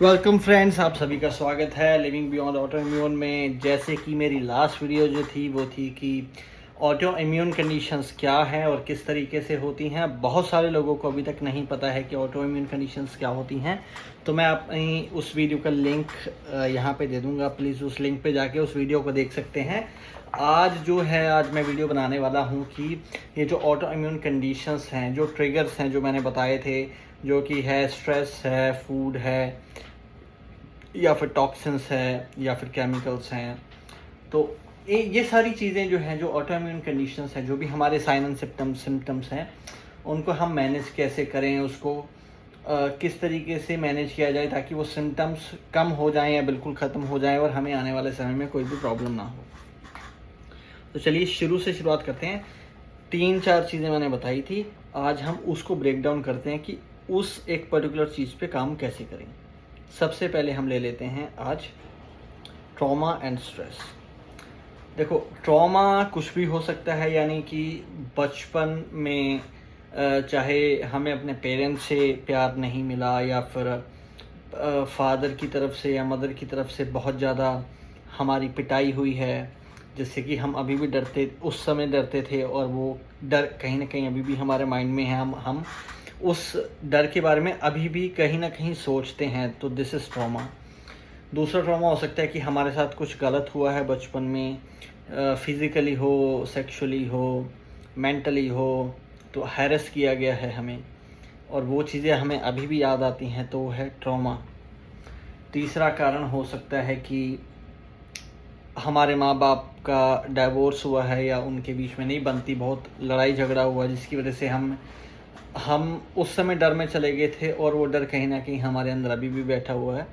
Welcome friends, आप सभी का स्वागत है लिविंग बियॉन्ड ऑटो इम्यून में। जैसे कि मेरी लास्ट वीडियो जो थी वो थी कि ऑटो इम्यून कंडीशंस क्या हैं और किस तरीके से होती हैं। बहुत सारे लोगों को अभी तक नहीं पता है कि ऑटो इम्यून कंडीशंस क्या होती हैं, तो मैं अपनी उस वीडियो का लिंक यहाँ पे दे दूँगा। प्लीज़ उस लिंक पे जाके उस वीडियो को देख सकते हैं। आज मैं वीडियो बनाने वाला हूँ कि ये जो ऑटो इम्यून कंडीशंस हैं, जो ट्रिगर्स हैं जो मैंने बताए थे, जो कि है स्ट्रेस है, फूड है, या फिर टॉक्सिन्स है, या फिर केमिकल्स हैं, तो ये सारी चीज़ें जो हैं, जो ऑटो इम्यून कंडीशंस हैं, जो भी हमारे साइन एंड सिम्टम्स हैं, उनको हम मैनेज कैसे करें, उसको किस तरीके से मैनेज किया जाए ताकि वो सिम्टम्स कम हो जाएं या बिल्कुल ख़त्म हो जाएं और हमें आने वाले समय में कोई भी प्रॉब्लम ना हो। तो चलिए शुरुआत करते हैं। 3-4 चीज़ें मैंने बताई थी, आज हम उसको ब्रेक डाउन करते हैं कि उस एक पर्टिकुलर चीज़ पे काम कैसे करें। सबसे पहले हम ले लेते हैं आज ट्रॉमा एंड स्ट्रेस। देखो, ट्रॉमा कुछ भी हो सकता है, यानी कि बचपन में चाहे हमें अपने पेरेंट्स से प्यार नहीं मिला, या फिर फादर की तरफ से या मदर की तरफ से बहुत ज़्यादा हमारी पिटाई हुई है, जिससे कि हम अभी भी उस समय डरते थे, और वो डर कहीं ना कहीं अभी भी हमारे माइंड में है। हम उस डर के बारे में अभी भी कहीं ना कहीं सोचते हैं, तो दिस इज़ ट्रॉमा। दूसरा ट्रॉमा हो सकता है कि हमारे साथ कुछ गलत हुआ है बचपन में, फिज़िकली हो, सेक्सुअली हो, मेंटली हो, तो हैरेस किया गया है हमें, और वो चीज़ें हमें अभी भी याद आती हैं, तो वो है ट्रॉमा। तीसरा कारण हो सकता है कि हमारे माँ बाप का डाइवोर्स हुआ है, या उनके बीच में नहीं बनती, बहुत लड़ाई झगड़ा हुआ, जिसकी वजह से हम उस समय डर में चले गए थे, और वो डर कहीं ना कहीं हमारे अंदर अभी भी बैठा हुआ है।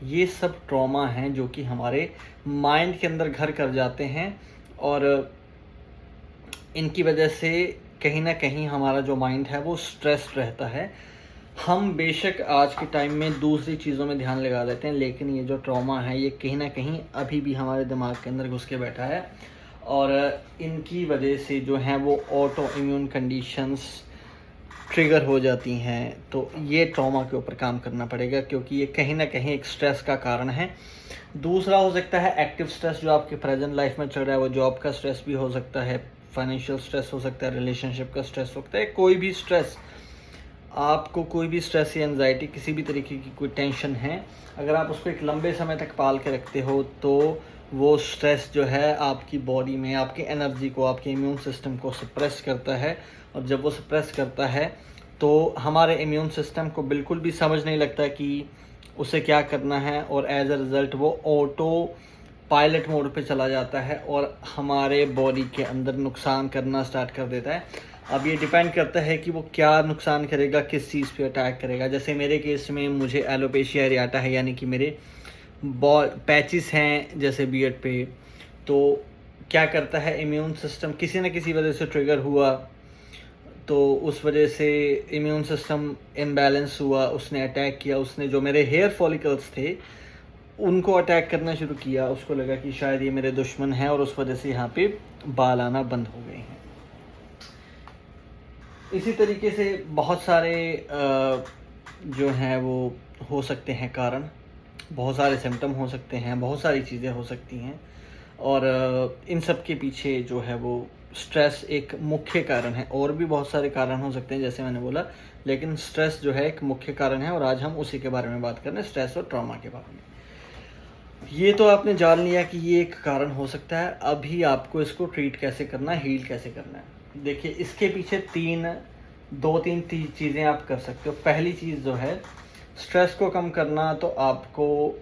ये सब ट्रॉमा हैं जो कि हमारे माइंड के अंदर घर कर जाते हैं, और इनकी वजह से कहीं ना कहीं हमारा जो माइंड है वो स्ट्रेस्ड रहता है। हम बेशक आज के टाइम में दूसरी चीज़ों में ध्यान लगा देते हैं, लेकिन ये जो ट्रॉमा है ये कहीं ना कहीं अभी भी हमारे दिमाग के अंदर घुस के बैठा है, और इनकी वजह से जो है वो ऑटो इम्यून कंडीशंस ट्रिगर हो जाती हैं। तो ये ट्रॉमा के ऊपर काम करना पड़ेगा, क्योंकि ये कहीं ना कहीं एक स्ट्रेस का कारण है। दूसरा हो सकता है एक्टिव स्ट्रेस, जो आपके प्रेजेंट लाइफ में चल रहा है, वो जॉब का स्ट्रेस भी हो सकता है, फाइनेंशियल स्ट्रेस हो सकता है, रिलेशनशिप का स्ट्रेस हो सकता है, कोई भी स्ट्रेस, आपको कोई भी स्ट्रेस या एंजाइटी, किसी भी तरीके की कोई टेंशन है, अगर आप उसको एक लंबे समय तक पाल के रखते हो, तो वो स्ट्रेस जो है आपकी बॉडी में आपकी एनर्जी को, आपके इम्यून सिस्टम को सप्रेस करता है, और जब वो सप्रेस करता है तो हमारे इम्यून सिस्टम को बिल्कुल भी समझ नहीं लगता कि उसे क्या करना है, और एज अ रिज़ल्ट वो ऑटो पायलट मोड पे चला जाता है और हमारे बॉडी के अंदर नुकसान करना स्टार्ट कर देता है। अब ये डिपेंड करता है कि वो क्या नुकसान करेगा, किस चीज़ पे अटैक करेगा। जैसे मेरे केस में मुझे एलोपेशिया एरियाटा है, यानी कि मेरे पैचेस हैं जैसे बियर्ड पे, तो क्या करता है इम्यून सिस्टम किसी न किसी वजह से ट्रिगर हुआ, तो उस वजह से इम्यून सिस्टम इम्बैलेंस हुआ, उसने अटैक किया, उसने जो मेरे हेयर फॉलिकल्स थे उनको अटैक करना शुरू किया। उसको लगा कि शायद ये मेरे दुश्मन हैं, और उस वजह से यहाँ पे बाल आना बंद हो गए हैं। इसी तरीके से बहुत सारे जो हैं वो हो सकते हैं कारण, बहुत सारे सिम्टम हो सकते हैं, बहुत सारी चीज़ें हो सकती हैं, और इन सब के पीछे जो है वो स्ट्रेस एक मुख्य कारण है। और भी बहुत सारे कारण हो सकते हैं जैसे मैंने बोला, लेकिन स्ट्रेस जो है एक मुख्य कारण है, और आज हम उसी के बारे में बात कर रहे हैं, स्ट्रेस और ट्रॉमा के बारे में। ये तो आपने जान लिया कि ये एक कारण हो सकता है। अभी आपको इसको ट्रीट कैसे करना है, हील कैसे करना है। देखिए, इसके पीछे दो तीन चीज़ें आप कर सकते हो। पहली चीज़ जो है स्ट्रेस को कम करना, तो आपको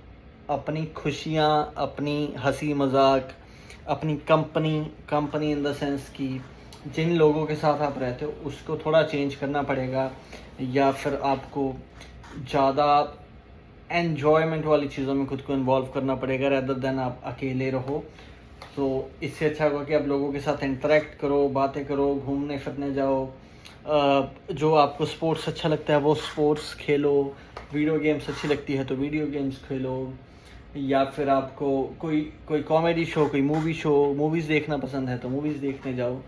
अपनी खुशियाँ, अपनी हंसी मजाक, अपनी कंपनी इन द सेंस कि जिन लोगों के साथ आप रहते हो उसको थोड़ा चेंज करना पड़ेगा, या फिर आपको ज़्यादा एन्जॉयमेंट वाली चीज़ों में खुद को इन्वॉल्व करना पड़ेगा, रेदर देन आप अकेले रहो। तो इससे अच्छा होगा कि आप लोगों के साथ इंटरेक्ट करो, बातें करो, घूमने फिरने जाओ, जो आपको स्पोर्ट्स अच्छा लगता है वो स्पोर्ट्स खेलो, वीडियो गेम्स अच्छी लगती है तो वीडियो गेम्स खेलो, या फिर आपको कोई कॉमेडी शो, कोई मूवीज़ देखना पसंद है तो मूवीज़ देखने जाओ।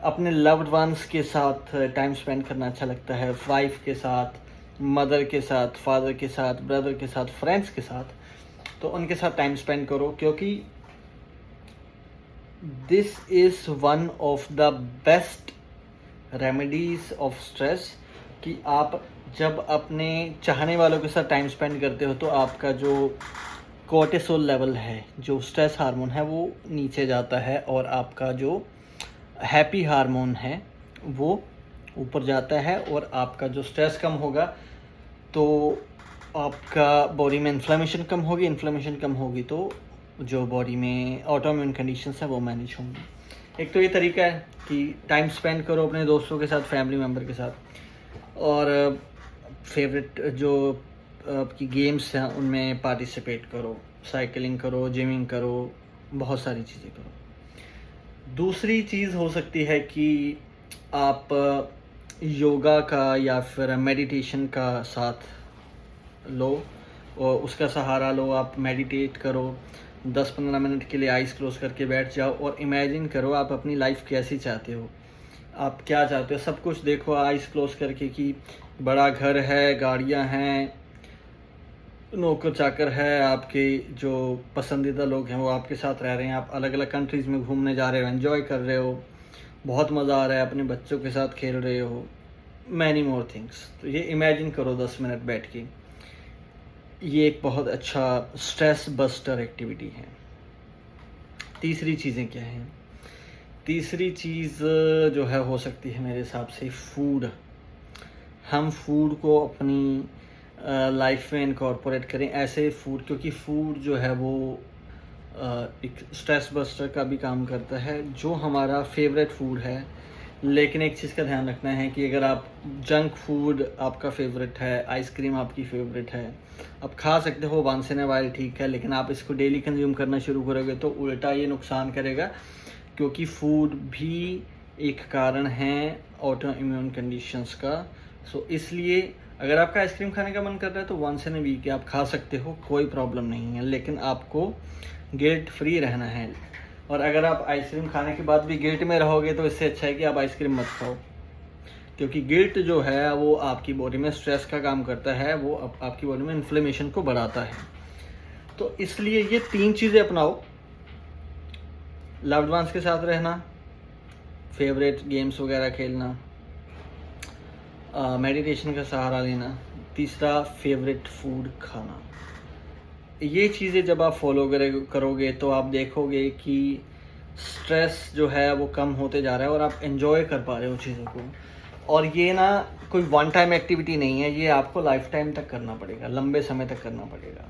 अपने लव्ड वंस के साथ टाइम स्पेंड करना अच्छा लगता है, वाइफ के साथ, मदर के साथ, फादर के साथ, ब्रदर के साथ, फ्रेंड्स के साथ, तो उनके साथ टाइम स्पेंड करो, क्योंकि this is one of the best remedies of stress कि आप जब अपने चाहने वालों के साथ टाइम स्पेंड करते हो तो आपका जो कोर्टिसोल लेवल है, जो स्ट्रेस हार्मोन है, वो नीचे जाता है और आपका जो हैप्पी हार्मोन है वो ऊपर जाता है और आपका जो स्ट्रेस कम होगा तो आपका बॉडी में इन्फ्लेमेशन कम होगी, इन्फ्लेमेशन कम होगी तो जो बॉडी में ऑटोइम्यून कंडीशंस हैं वो मैनेज होंगी। एक तो ये तरीका है कि टाइम स्पेंड करो अपने दोस्तों के साथ, फैमिली मेम्बर के साथ, और फेवरेट जो आपकी गेम्स हैं उनमें पार्टिसिपेट करो, साइकिलिंग करो, जिमिंग करो, बहुत सारी चीज़ें करो। दूसरी चीज़ हो सकती है कि आप योगा का या फिर मेडिटेशन का साथ लो और उसका सहारा लो। आप मेडिटेट करो, 10-15 मिनट के लिए आइज़ क्लोज करके बैठ जाओ और इमेजिन करो आप अपनी लाइफ कैसी चाहते हो, आप क्या चाहते हो, सब कुछ देखो आइज़ क्लोज करके कि बड़ा घर है, गाड़ियाँ हैं, नौकर चाकर है, आपके जो पसंदीदा लोग हैं वो आपके साथ रह रहे हैं, आप अलग अलग कंट्रीज़ में घूमने जा रहे हो, एंजॉय कर रहे हो, बहुत मज़ा आ रहा है, अपने बच्चों के साथ खेल रहे हो, मैनी मोर थिंग्स। तो ये इमेजिन करो 10 मिनट बैठ के। ये एक बहुत अच्छा स्ट्रेस बस्टर एक्टिविटी है। तीसरी चीज़ें क्या हैं? तीसरी चीज़ जो है हो सकती है मेरे हिसाब से फूड। हम फूड को अपनी लाइफ में इनकॉर्पोरेट करें, ऐसे फूड, क्योंकि फूड जो है वो एक स्ट्रेस बस्टर का भी काम करता है, जो हमारा फेवरेट फूड है। लेकिन एक चीज़ का ध्यान रखना है कि अगर आप जंक फूड आपका फेवरेट है, आइसक्रीम आपकी फेवरेट है, आप खा सकते हो वंस इन अ वाइल, ठीक है, लेकिन आप इसको डेली कंज्यूम करना शुरू करोगे तो उल्टा ये नुकसान करेगा, क्योंकि फूड भी एक कारण है ऑटो इम्यून कंडीशंस का। सो इसलिए अगर आपका आइसक्रीम खाने का मन कर रहा है तो वंस इन अ वीक आप खा सकते हो, कोई प्रॉब्लम नहीं है, लेकिन आपको गिल्ट फ्री रहना है। और अगर आप आइसक्रीम खाने के बाद भी गिल्ट में रहोगे तो इससे अच्छा है कि आप आइसक्रीम मत खाओ, क्योंकि गिल्ट जो है वो आपकी बॉडी में स्ट्रेस का काम करता है, वो आपकी बॉडी में इन्फ्लेमेशन को बढ़ाता है। तो इसलिए ये 3 चीज़ें अपनाओ: लव्ड वंस के साथ रहना, फेवरेट गेम्स वगैरह खेलना, मेडिटेशन का सहारा लेना, तीसरा फेवरेट फूड खाना। ये चीज़ें जब आप फॉलो करोगे तो आप देखोगे कि स्ट्रेस जो है वो कम होते जा रहा है और आप एंजॉय कर पा रहे हो चीज़ों को। और ये ना कोई वन टाइम एक्टिविटी नहीं है, ये आपको लाइफ टाइम तक करना पड़ेगा, लंबे समय तक करना पड़ेगा।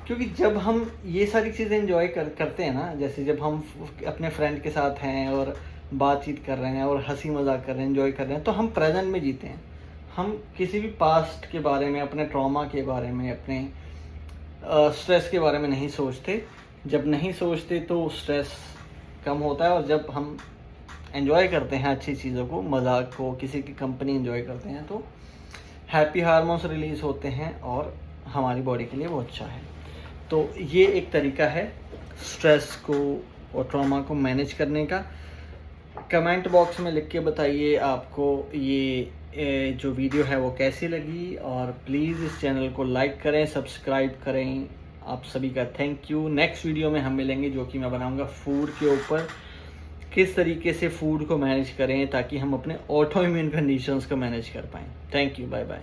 क्योंकि जब हम ये सारी चीज़ें एंजॉय करते हैं ना, जैसे जब हम अपने फ्रेंड के साथ हैं और बातचीत कर रहे हैं और हंसी मजाक कर रहे हैं, एंजॉय कर रहे हैं, तो हम प्रेजेंट में जीते हैं। हम किसी भी पास्ट के बारे में, अपने ट्रॉमा के बारे में, अपने स्ट्रेस के बारे में नहीं सोचते। जब नहीं सोचते तो स्ट्रेस कम होता है, और जब हम एंजॉय करते हैं अच्छी चीज़ों को, मजाक को, किसी की कंपनी एंजॉय करते हैं, तो हैप्पी हार्मोन्स रिलीज़ होते हैं और हमारी बॉडी के लिए वो अच्छा है। तो ये एक तरीका है स्ट्रेस को और ट्रॉमा को मैनेज करने का। कमेंट बॉक्स में लिख के बताइए आपको ये जो वीडियो है वो कैसी लगी, और प्लीज़ इस चैनल को लाइक करें, सब्सक्राइब करें। आप सभी का थैंक यू। नेक्स्ट वीडियो में हम मिलेंगे, जो कि मैं बनाऊंगा फूड के ऊपर, किस तरीके से फूड को मैनेज करें ताकि हम अपने ऑटो इम्यून कंडीशंस को मैनेज कर पाएँ। Thank you, bye bye.